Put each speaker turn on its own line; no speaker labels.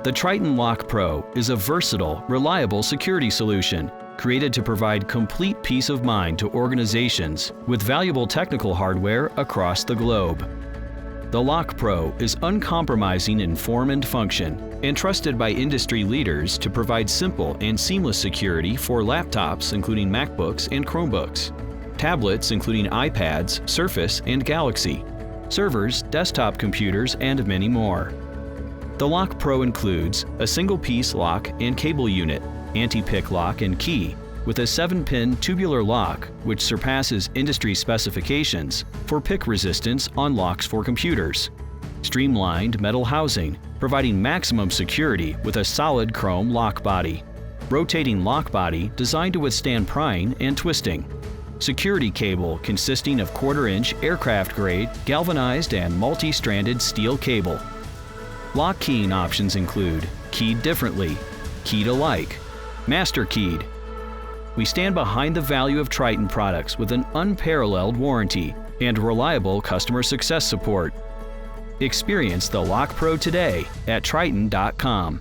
The Tryten Lock Pro is a versatile, reliable security solution created to provide complete peace of mind to organizations with valuable technical hardware across the globe. The Lock Pro is uncompromising in form and function and trusted by industry leaders to provide simple and seamless security for laptops including MacBooks and Chromebooks, tablets including iPads, Surface and Galaxy, servers, desktop computers, and many more. The Lock Pro includes a single-piece lock and cable unit, anti-pick lock and key, with a 7-pin tubular lock which surpasses industry specifications for pick resistance on locks for computers. Streamlined metal housing, providing maximum security with a solid chrome lock body. Rotating lock body designed to withstand prying and twisting. Security cable consisting of 1/4-inch aircraft-grade galvanized and multi-stranded steel cable. Lock keying options include keyed differently, keyed alike, master keyed. We stand behind the value of Tryten products with an unparalleled warranty and reliable customer success support. Experience the Lock Pro today at Tryten.com.